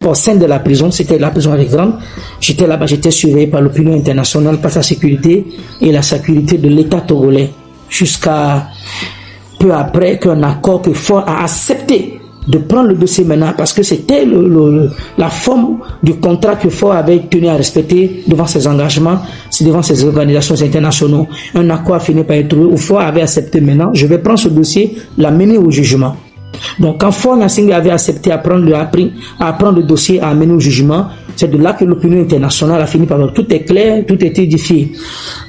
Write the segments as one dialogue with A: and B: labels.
A: pas au sein de la prison, c'était la prison Alexandre. J'étais là-bas, j'étais surveillé par l'opinion internationale, par sa sécurité et la sécurité de l'État togolais. Jusqu'à peu après qu'un accord que Faure a accepté de prendre le dossier maintenant, parce que c'était la forme du contrat que Faure avait tenu à respecter devant ses engagements, devant ses organisations internationales. Un accord a fini par être trouvé où Faure avait accepté maintenant, je vais prendre ce dossier, l'amener au jugement. Donc quand Faure Gnassingbé avait accepté à prendre le dossier, à amener au jugement, c'est de là que l'opinion internationale a fini par dire tout est clair, tout est édifié.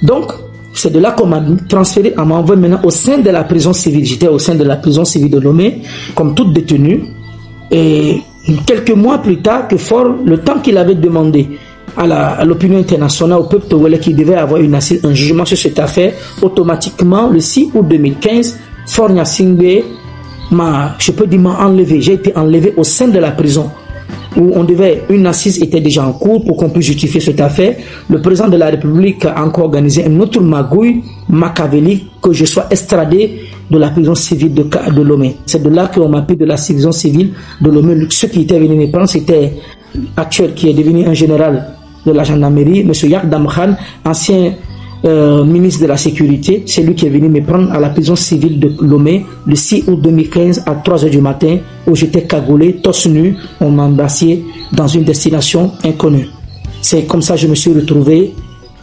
A: Donc, c'est de là qu'on m'a transféré, on m'a envoyé maintenant au sein de la prison civile. J'étais au sein de la prison civile de Lomé, comme toute détenue. Et quelques mois plus tard, que Faure, le temps qu'il avait demandé à l'opinion internationale, au peuple togolais qui devait avoir un jugement sur cette affaire, automatiquement, le 6 août 2015, Faure Gnassingbé m'a enlevé. J'ai été enlevé au sein de la prison, où une assise était déjà en cours pour qu'on puisse justifier cette affaire. Le président de la République a encore organisé un autre magouille machiavélique que je sois extradé de la prison civile de Lomé. C'est de là qu'on m'a pris de la prison civile de Lomé. Ceux qui étaient venus me prendre, c'était actuel qui est devenu un général de la gendarmerie, M. Yak Damkhan, ancien ministre de la Sécurité. C'est lui qui est venu me prendre à la prison civile de Lomé le 6 août 2015 à 3 h du matin, où j'étais cagoulé, torse nu, on m'a embrassé dans une destination inconnue. C'est comme ça que je me suis retrouvé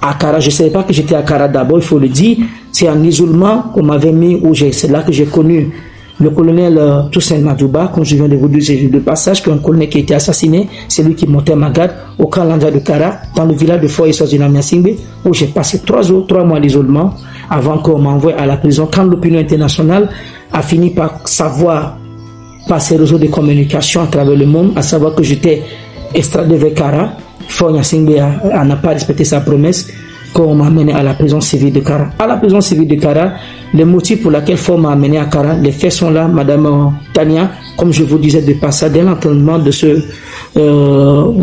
A: à Kara. Je ne savais pas que j'étais à Kara d'abord, il faut le dire. C'est en isolement qu'on m'avait mis, c'est là que j'ai connu le colonel Toussaint Madouba, comme je viens de vous dire de passage, qu'un colonel qui a été assassiné, c'est lui qui montait ma garde au camp Lanja de Kara, dans le village de Faure Gnassingbé, où j'ai passé 3 mois d'isolement avant qu'on m'envoie à la prison. Quand l'opinion internationale a fini par savoir, par ses réseaux de communication à travers le monde, à savoir que j'étais extradé vers Kara, Faure Gnassingbé n'a pas respecté sa promesse, qu'on m'a amené à la prison civile de Kara. À la prison civile de Kara, les motifs pour lesquels Faure m'a amené à Kara, les faits sont là, Madame Tania, comme je vous disais de passage, dès l'entendement de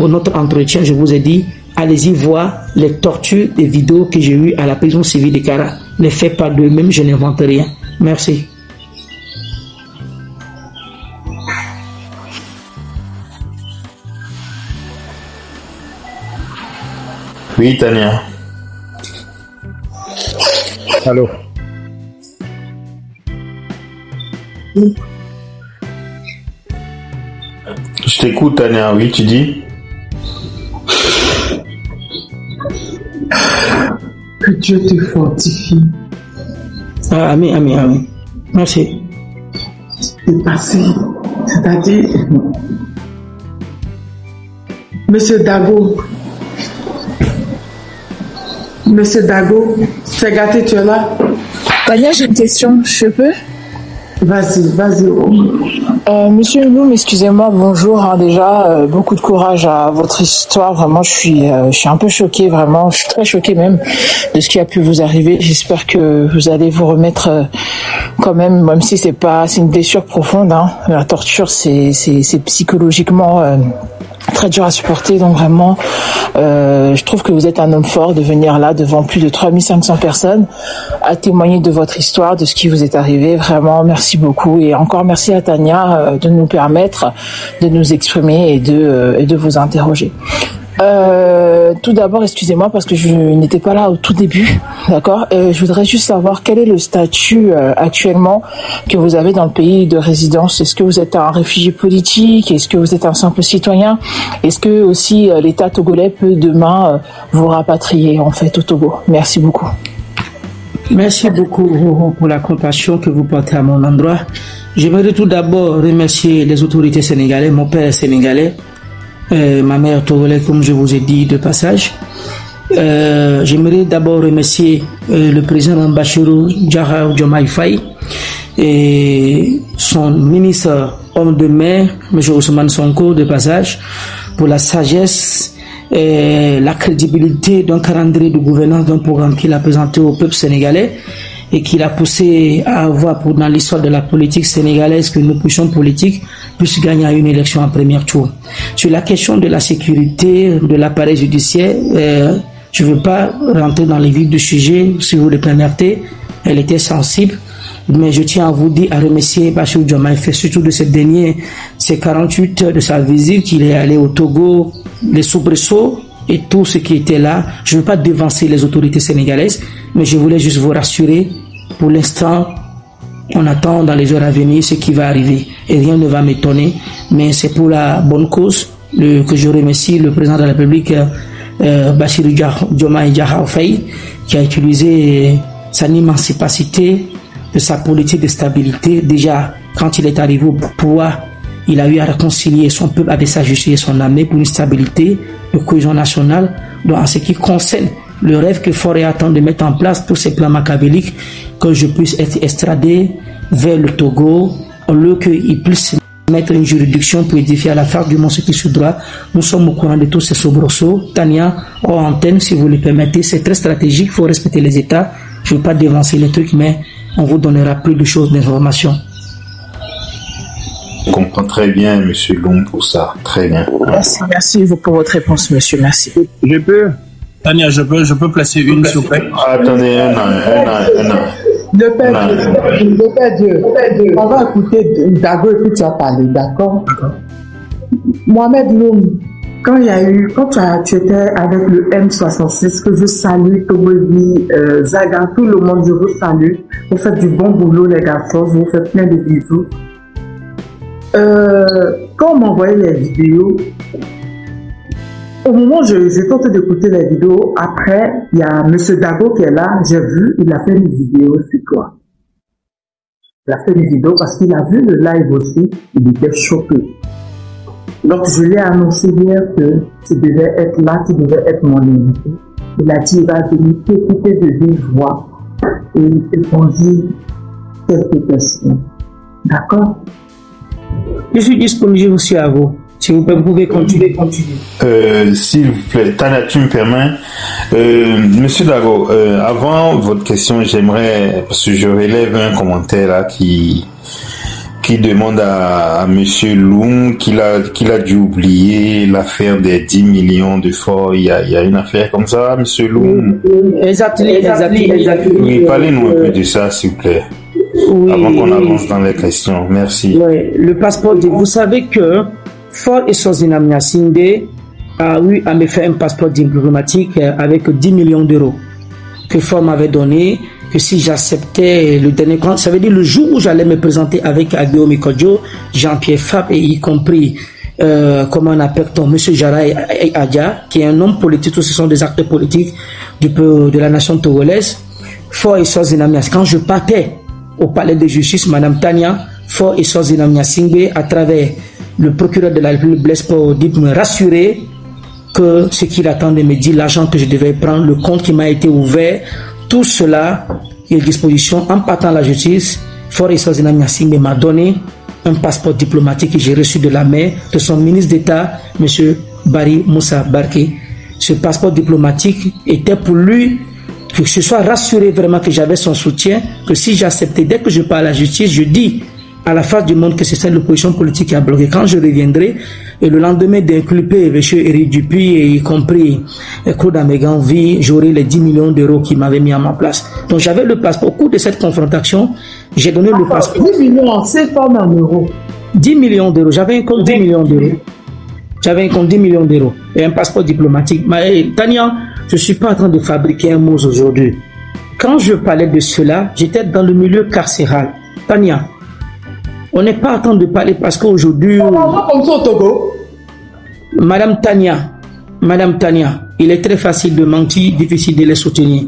A: notre entretien, je vous ai dit, allez-y voir les tortures, les vidéos que j'ai eues à la prison civile de Kara. Les faits par d'eux-mêmes, je n'invente rien. Merci.
B: Oui, Tania.
C: Allô.
B: Je t'écoute, Tania. Oui, tu dis?
D: Que Dieu te fortifie.
A: Amen, amen, amen. Merci.
D: C'est passé. C'est-à-dire, Monsieur Dago, fais gâter, tu es là?
E: Tania, j'ai une question, je peux?
D: Vas-y.
E: Monsieur Noum, excusez-moi, bonjour. Déjà, beaucoup de courage à votre histoire. Vraiment, je suis un peu choquée, vraiment. Je suis très choquée même de ce qui a pu vous arriver. J'espère que vous allez vous remettre quand même si c'est une blessure profonde. Hein. La torture, c'est psychologiquement très dur à supporter, donc vraiment je trouve que vous êtes un homme fort de venir là devant plus de 3500 personnes à témoigner de votre histoire, de ce qui vous est arrivé. Vraiment merci beaucoup, et encore merci à Tania de nous permettre de nous exprimer et de vous interroger. Tout d'abord, excusez-moi parce que je n'étais pas là au tout début, d'accord. Je voudrais juste savoir quel est le statut actuellement que vous avez dans le pays de résidence. Est-ce que vous êtes un réfugié politique? Est-ce que vous êtes un simple citoyen? Est-ce que aussi l'État togolais peut demain vous rapatrier en fait au Togo? Merci beaucoup.
A: Merci beaucoup pour la compassion que vous portez à mon endroit. J'aimerais tout d'abord remercier les autorités sénégalaises, mon père est sénégalais. Ma mère togolaise, comme je vous ai dit de passage. J'aimerais d'abord remercier le président Bassirou Diomaye Faye et son ministre homme de mer, M. Ousmane Sonko, de passage, pour la sagesse et la crédibilité d'un calendrier de gouvernance, d'un programme qu'il a présenté au peuple sénégalais et qu'il a poussé à avoir dans l'histoire de la politique sénégalaise que nos puissions politiques puissent gagner à une élection en premier tour. Sur la question de la sécurité de l'appareil judiciaire, je ne veux pas rentrer dans les vifs du sujet, si vous le permettez, elle était sensible. Mais je tiens à vous dire, à remercier Bassirou Diomaye Faye, surtout de ces 48 heures de sa visite, qu'il est allé au Togo, les soubresauts et tout ce qui était là. Je ne veux pas devancer les autorités sénégalaises, mais je voulais juste vous rassurer. Pour l'instant, on attend dans les heures à venir ce qui va arriver. Et rien ne va m'étonner, mais c'est pour la bonne cause que je remercie le président de la République, Bassirou Diomaye Faye, qui a utilisé son émancipacité de sa politique de stabilité. Déjà, quand il est arrivé au pouvoir, il a eu à réconcilier son peuple avec sa justice et son armée pour une stabilité, une cohésion nationale. Donc, en ce qui concerne le rêve que Faure attend de mettre en place, tous ces plans machiavéliques, que je puisse être extradé vers le Togo, au lieu qu'il puisse mettre une juridiction pour édifier à la face du monde ce qui se doit. Nous sommes au courant de tous ces soubresauts. Tania, hors antenne, si vous le permettez, c'est très stratégique, il faut respecter les États. Je ne veux pas dévancer les trucs, mais on vous donnera plus de choses, d'informations.
B: Je comprends très bien, M. Loum, pour ça. Très bien.
E: Merci pour votre réponse, monsieur. Merci.
C: Je peux, Tania, je peux placer une, s'il vous plaît.
B: Attendez, un an.
D: Le Père Dieu. On va écouter Dago et puis tu vas parler, d'accord? Mohamed Loum, quand tu étais avec le M66, que je salue, Tobovi, Zaga, tout le monde, je vous salue. Vous faites du bon boulot, les garçons, vous faites plein de bisous. Quand on m'envoyait les vidéos, au moment où je tente d'écouter les vidéos, après, il y a M. Dago qui est là, j'ai vu, il a fait une vidéo sur toi. Il a fait une vidéo parce qu'il a vu le live aussi, il était choqué. Donc, je lui ai annoncé hier que tu devais être là, tu devais être mon invité. Il a dit, il va venir t'écouter de vive voix et te poser quelques questions. D'accord?
A: Je suis disponible aussi à vous. Si vous pouvez continuer.
B: S'il vous plaît, Tania, tu me permets. Monsieur Dago, avant votre question, j'aimerais, parce que je relève un commentaire là qui demande à Monsieur Loum qu'il a dû oublier l'affaire des 10 millions de Faure. Il y a une affaire comme ça, Monsieur Loum.
A: Exactement.
B: Oui, parlez-nous un peu de ça, s'il vous plaît. Oui, avant qu'on avance dans les questions. Merci.
A: Oui, le passeport, vous savez que Faure et Sozina Nyasingbe a eu à me faire un passeport diplomatique avec 10 millions d'euros que Faure m'avait donné, que si j'acceptais le dernier compte, ça veut dire le jour où j'allais me présenter avec Guillaume Kodjo, Jean-Pierre Fab et y compris comment on appelle M. Jaraï Adja, qui est un homme politique, tous ce sont des acteurs politiques de la nation togolaise. Faure et Sozina Nyasingbe, quand je partais au palais de justice, Madame Tania, Faure et Sozina Nyasingbe, à travers le procureur de la République Blaise Paodip, me rassurer que ce qu'il attend de me dire, l'argent que je devais prendre, le compte qui m'a été ouvert, tout cela est à disposition. En partant à la justice, Faure et Sozina Nyasingbe m'a donné un passeport diplomatique que j'ai reçu de la main de son ministre d'État, M. Barry Moussa Barké. Ce passeport diplomatique était pour lui que je sois rassuré vraiment que j'avais son soutien, que si j'acceptais, dès que je pars à la justice, je dis à la face du monde que c'est ça l'opposition politique qui a bloqué. Quand je reviendrai, et le lendemain d'inculper M. Éric Dupuis, et y compris Claude Améganvi, j'aurai les 10 millions d'euros qui m'avaient mis à ma place. Donc j'avais le passeport. Au cours de cette confrontation, j'ai donné le passeport.
D: 10 millions, c'est pas en euros.
A: 10 millions d'euros. J'avais un compte 10 millions d'euros. J'avais un compte 10 millions d'euros. Et un passeport diplomatique. Mais, Tania, je ne suis pas en train de fabriquer un mot aujourd'hui. Quand je parlais de cela, j'étais dans le milieu carcéral. Tania, on n'est pas en train de parler parce qu'aujourd'hui...
D: Comme ça au Togo.
A: Madame Tania, il est très facile de mentir, difficile de les soutenir.